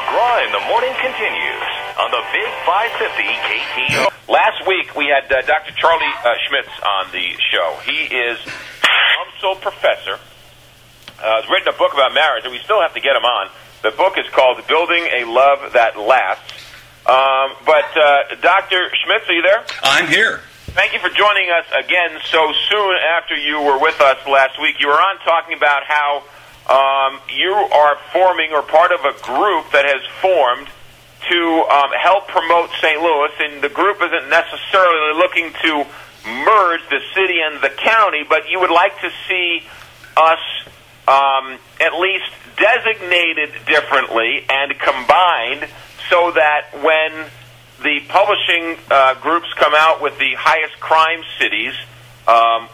McGraw in the Morning continues on the Big 550 KTRS. Last week we had Dr. Charlie Schmitz on the show. He is an UMSL professor. He's written a book about marriage, and we still have to get him on. The book is called Building a Love That Lasts. But Dr. Schmitz, are you there? I'm here. Thank you for joining us again so soon after you were with us last week. You were on talking about how you are forming or part of a group that has formed to help promote St. Louis, and the group isn't necessarily looking to merge the city and the county, but you would like to see us at least designated differently and combined so that when the publishing groups come out with the highest crime cities,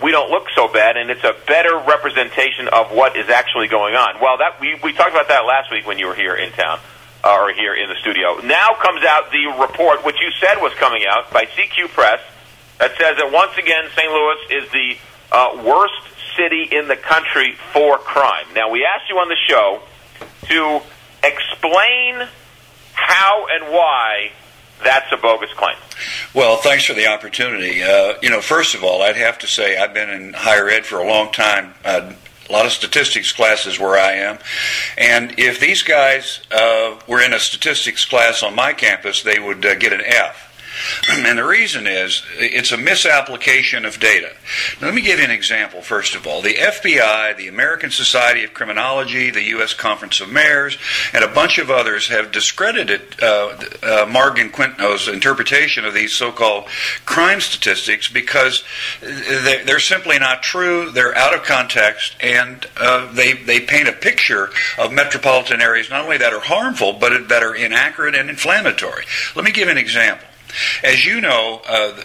we don't look so bad, and it's a better representation of what is actually going on. Well, that we talked about that last week when you were here in town, or here in the studio. Now comes out the report, which you said was coming out by CQ Press, that says that once again St. Louis is the worst city in the country for crime. Now, we asked you on the show to explain how and why that's a bogus claim. Well, thanks for the opportunity. First of all, I'd have to say I've been in higher ed for a long time, a lot of statistics classes where I am, and if these guys were in a statistics class on my campus, they would get an F. And the reason is, it's a misapplication of data. Now, let me give you an example, first of all. The FBI, the American Society of Criminology, the U.S. Conference of Mayors, and a bunch of others have discredited Morgan-Quitno's interpretation of these so-called crime statistics because they're simply not true, they're out of context, and they paint a picture of metropolitan areas not only that are harmful, but that are inaccurate and inflammatory. Let me give you an example. As you know,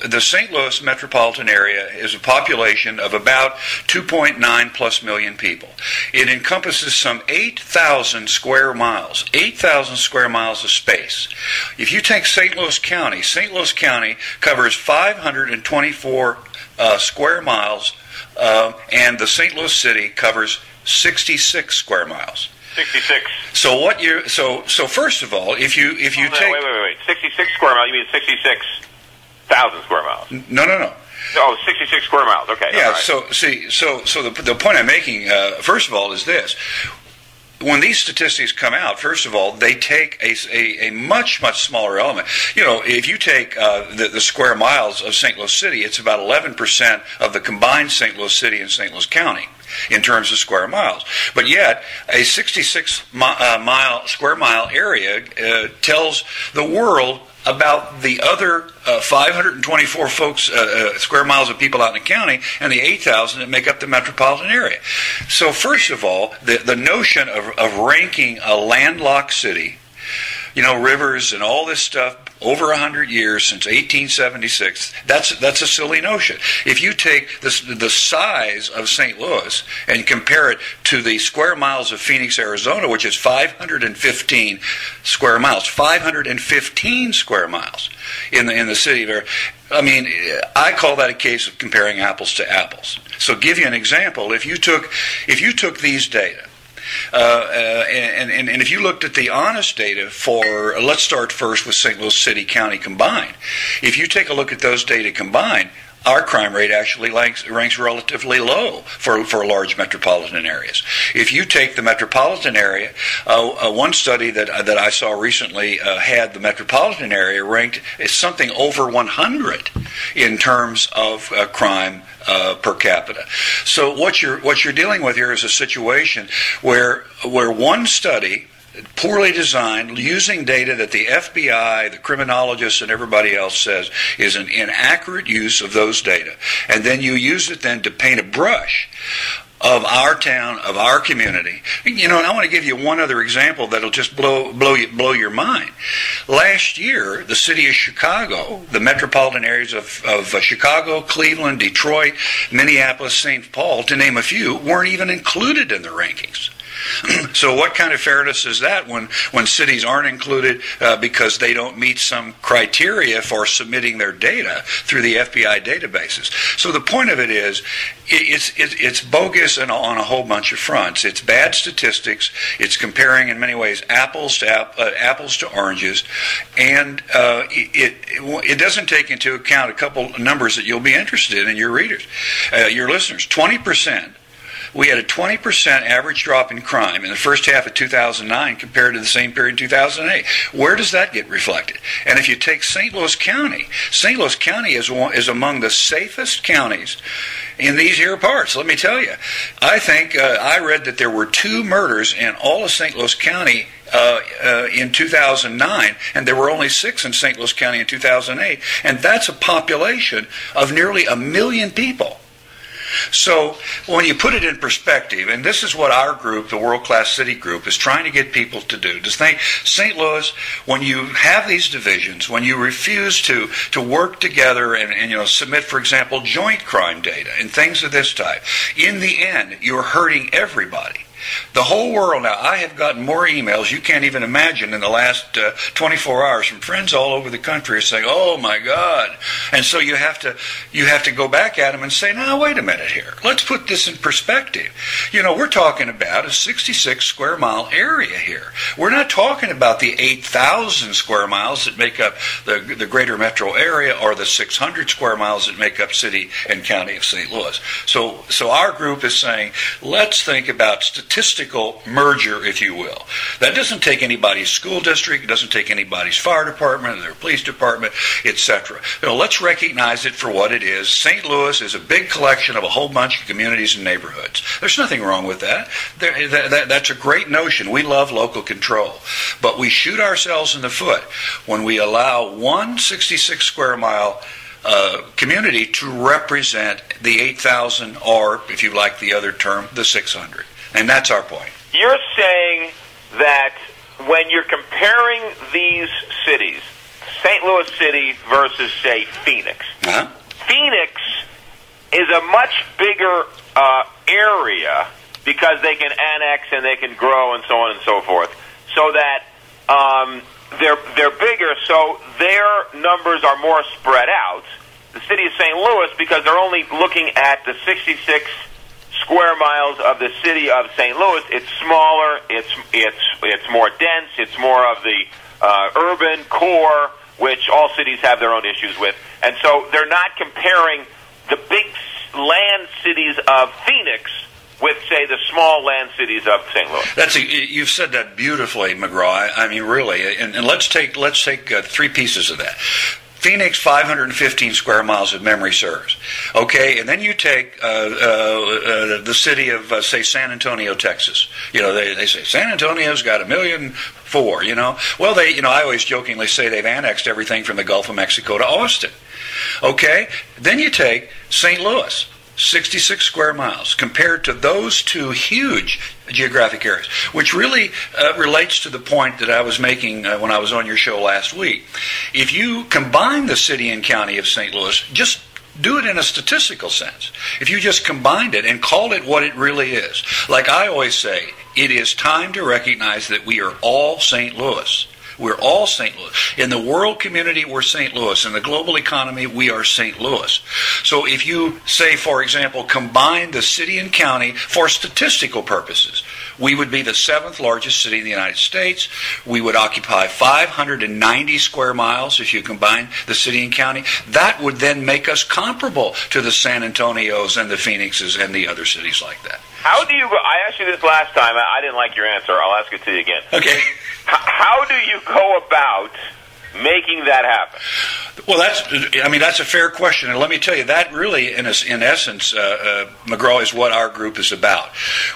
the St. Louis metropolitan area is a population of about 2.9 plus million people. It encompasses some 8,000 square miles, 8,000 square miles of space. If you take St. Louis County covers 524 square miles, and the St. Louis City covers 66 square miles. 66. So first of all, if you take wait. 66 square miles. You mean 66,000 square miles? No. Oh, 66 square miles. Okay. Yeah. Right. So the point I'm making, first of all, is this. When these statistics come out, first of all, they take a much smaller element. If you take the square miles of St. Louis City, it's about 11% of the combined St. Louis City and St. Louis County in terms of square miles. But yet, a 66 square mile area tells the world about the other 524 square miles of people out in the county and the 8,000 that make up the metropolitan area. So first of all, the notion of ranking a landlocked city, rivers and all this stuff, over 100 years, since 1876, that's a silly notion. If you take the size of St. Louis and compare it to the square miles of Phoenix, Arizona, which is 515 square miles, 515 square miles in the city of Arizona. I call that a case of comparing apples to apples. So give you an example. If you took these data, and if you looked at the honest data for, let's start first with St. Louis City County combined. If you take a look at those data combined, our crime rate actually ranks relatively low for large metropolitan areas. If you take the metropolitan area, one study that I saw recently had the metropolitan area ranked as something over 100 in terms of crime per capita. So what you're dealing with here is a situation where one study, poorly designed, using data that the FBI, the criminologists, and everybody else says is an inaccurate use of those data. And then you use it then to paint a brush of our town, of our community. And I want to give you one other example that'll just blow your mind. Last year, the city of Chicago, the metropolitan areas of Chicago, Cleveland, Detroit, Minneapolis, St. Paul, to name a few, weren't even included in the rankings. So what kind of fairness is that when cities aren't included because they don't meet some criteria for submitting their data through the FBI databases? So the point of it is, it's bogus on a whole bunch of fronts. It's bad statistics. It's comparing in many ways apples to oranges, and it doesn't take into account a couple numbers that you'll be interested in, your readers, your listeners. 20%. We had a 20% average drop in crime in the first half of 2009 compared to the same period in 2008. Where does that get reflected? And if you take St. Louis County is among the safest counties in these here parts. Let me tell you, I think I read that there were 2 murders in all of St. Louis County in 2009, and there were only 6 in St. Louis County in 2008, and that's a population of nearly 1 million people. So when you put it in perspective, and this is what our group, the World Class City Group, is trying to get people to do, to think, St. Louis, when you have these divisions, when you refuse to work together and submit, for example, joint crime data and things of this type, in the end, you're hurting everybody. The whole world now, I have gotten more emails you can't even imagine in the last 24 hours from friends all over the country saying, oh my God. And so you have to go back at them and say, now wait a minute here. Let's put this in perspective. We're talking about a 66 square mile area here. We're not talking about the 8,000 square miles that make up the greater metro area or the 600 square miles that make up city and county of St. Louis. So our group is saying, let's think about statistical merger, if you will. That doesn't take anybody's school district, it doesn't take anybody's fire department, their police department, etc. Let's recognize it for what it is. St. Louis is a big collection of a whole bunch of communities and neighborhoods. There's nothing wrong with that. That's a great notion. We love local control. But we shoot ourselves in the foot when we allow one 66 square mile community to represent the 8,000, or, if you like the other term, the 600. And that's our point. You're saying that when you're comparing these cities, St. Louis City versus, say, Phoenix, Phoenix is a much bigger area because they can annex and they can grow and so on and so forth, so that they're bigger, so their numbers are more spread out. The city of St. Louis, because they're only looking at the 66 square miles of the city of St. Louis, it's smaller, it's more dense, it's more of the urban core, which all cities have their own issues with. And so they're not comparing the big land cities of Phoenix with, say, the small land cities of St. Louis. You've said that beautifully, McGraw. I mean, really. And let's take 3 pieces of that. Phoenix, 515 square miles if memory serves. Okay, and then you take the city of, say, San Antonio, Texas. They say San Antonio's got 1.4 million. Well, I always jokingly say they've annexed everything from the Gulf of Mexico to Austin. Okay, then you take St. Louis, 66 square miles, compared to those 2 huge geographic areas, which really relates to the point that I was making when I was on your show last week. If you combine the city and county of St. Louis, just do it in a statistical sense. If you just combined it and called it what it really is, like I always say, it is time to recognize that we are all St. Louis. We're all St. Louis. In the world community, we're St. Louis. In the global economy, we are St. Louis. So if you, say, for example, combine the city and county for statistical purposes, we would be the 7th largest city in the United States. We would occupy 590 square miles if you combine the city and county. That would then make us comparable to the San Antonios and the Phoenixes and the other cities like that. How do you go? I asked you this last time. I didn't like your answer. I'll ask it to you again. Okay. How do you go about making that happen? Well, that's a fair question, and let me tell you, that really, in essence, McGraw, is what our group is about.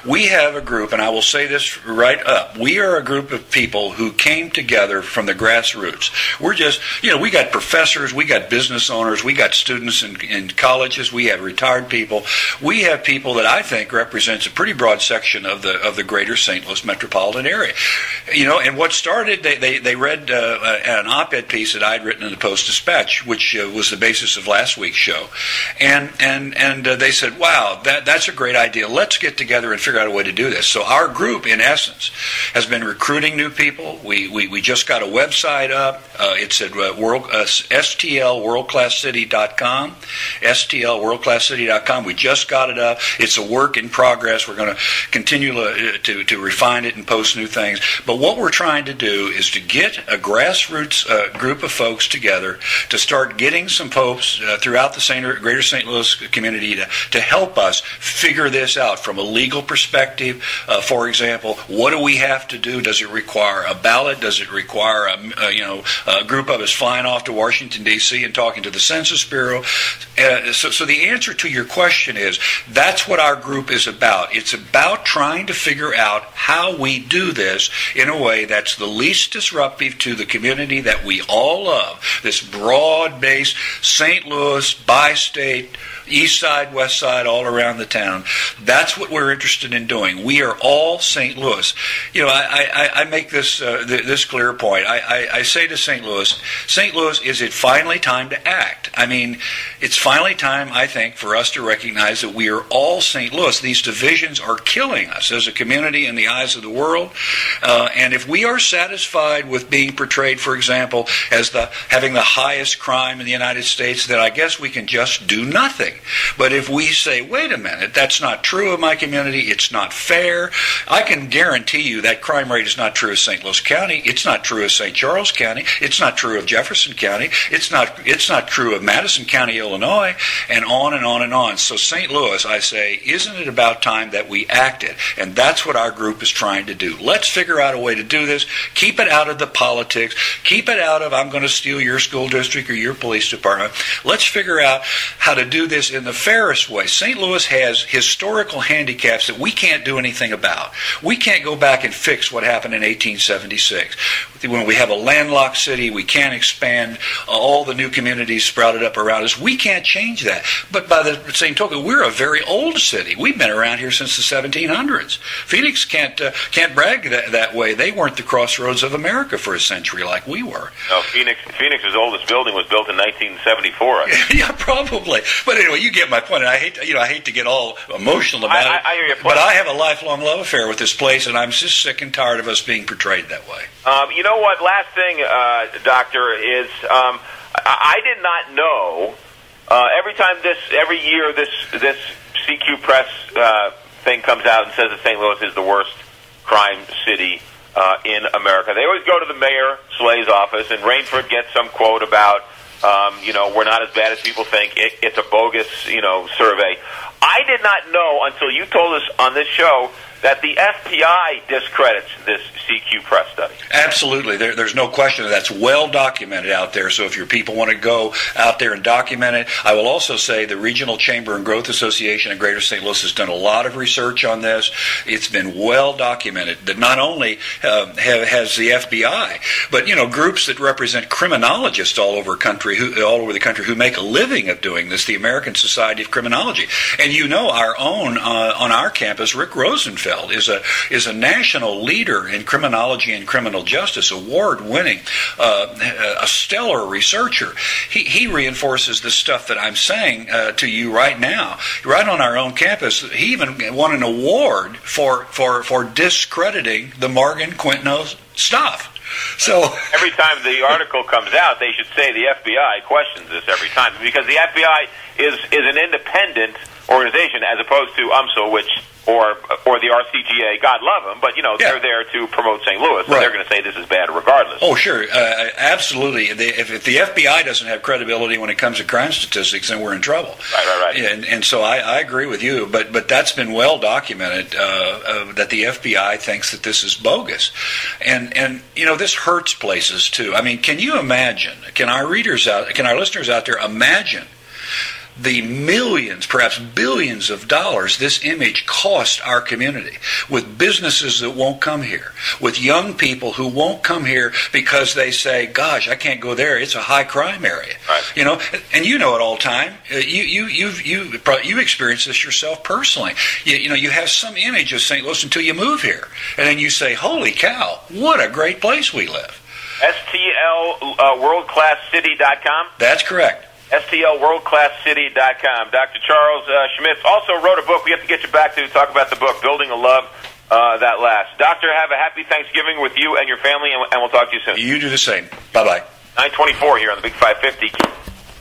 We have a group, and I will say this right up, we are a group of people who came together from the grassroots. We're just, we got professors, we got business owners, we got students in colleges, we have retired people. We have people that I think represents a pretty broad section of the greater St. Louis metropolitan area. And what started, they read an op-ed piece that I'd written in the Post-Dispatch, which was the basis of last week's show. And they said, wow, that's a great idea. Let's get together and figure out a way to do this. So our group, in essence, has been recruiting new people. We just got a website up. It's at STLWorldClassCity.com. STLWorldClassCity.com. We just got it up. It's a work in progress. We're going to continue to refine it and post new things. But what we're trying to do is to get a grassroots group of folks together to start getting some folks throughout the greater St. Louis community to help us figure this out from a legal perspective. For example, what do we have to do? Does it require a ballot? Does it require a group of us flying off to Washington, D.C. and talking to the Census Bureau? So the answer to your question is that's what our group is about. It's about trying to figure out how we do this in a way that's the least disruptive to the community that we all love, this broad-based St. Louis, bi-state, east side, west side, all around the town. That's what we're interested in doing. We are all St. Louis. I make this clear point. I say to St. Louis, is it finally time to act? I mean, it's finally time, I think, for us to recognize that we are all St. Louis. These divisions are killing us as a community in the eyes of the world. And if we are satisfied with being portrayed, for example, as having the highest crime in the United States, then I guess we can just do nothing. But if we say, wait a minute, that's not true of my community, it's not fair, I can guarantee you that crime rate is not true of St. Louis County, it's not true of St. Charles County, it's not true of Jefferson County, it's not true of Madison County, Illinois, and on and on and on. So St. Louis, I say, isn't it about time that we acted? And that's what our group is trying to do. Let's figure out a way to do this. Keep it out of the politics. Keep it out of, I'm going to steal your school district or your police department. Let's figure out how to do this in the fairest way. St. Louis has historical handicaps that we can't do anything about. We can't go back and fix what happened in 1876. When we have a landlocked city, we can't expand all the new communities sprouted up around us. We can't change that. But by the same token, we're a very old city. We've been around here since the 1700s. Phoenix can't brag that way. They weren't the crossroads of America for a century like we were. No, Phoenix's oldest building was built in 1974. Yeah, probably. But anyway, you get my point. And I hate to get all emotional about it. I hear your point. But I have a lifelong love affair with this place, and I'm just sick and tired of us being portrayed that way. You know what? Last thing, Doctor, is I did not know. Every year this CQ Press thing comes out and says that St. Louis is the worst crime city in America. They always go to the mayor Slay's office, and Rainford gets some quote about, we're not as bad as people think. It's a bogus, survey. I did not know until you told us on this show that the FBI discredits this CQ Press study. Absolutely. There's no question that's well documented out there. So if your people want to go out there and document it, I will also say the Regional Chamber and Growth Association of Greater St. Louis has done a lot of research on this. It's been well documented that not only has the FBI, but groups that represent criminologists all over the country who make a living of doing this, the American Society of Criminology. And our own on our campus, Rick Rosenfeld, is a national leader in criminology and criminal justice, award-winning, a stellar researcher. He reinforces the stuff that I'm saying to you right now. Right on our own campus, he even won an award for discrediting the Morgan-Quitno stuff. So every time the article comes out, they should say the FBI questions this every time, because the FBI is an independent organization as opposed to UMSL, or the RCGA. God love them, but they're there to promote St. Louis, so they're going to say this is bad regardless. Oh, sure, absolutely. If the FBI doesn't have credibility when it comes to crime statistics, then we're in trouble. Right. And so I agree with you, but that's been well documented that the FBI thinks that this is bogus, and this hurts places too. I mean, can you imagine? Can our listeners out there imagine the millions, perhaps billions of dollars this image cost our community, with businesses that won't come here, with young people who won't come here because they say, gosh, I can't go there, it's a high crime area. Right. And you know it all the time. You experience this yourself personally. You have some image of St. Louis until you move here, and then you say, holy cow, what a great place we live. STLWorldClassCity.com? That's correct. STLWorldClassCity.com. Dr. Charles Schmitz also wrote a book we have to get you back to talk about the book, Building a Love That Lasts. Doctor, have a happy Thanksgiving with you and your family, and we'll talk to you soon. You do the same. Bye-bye. 9:24 here on the Big 550.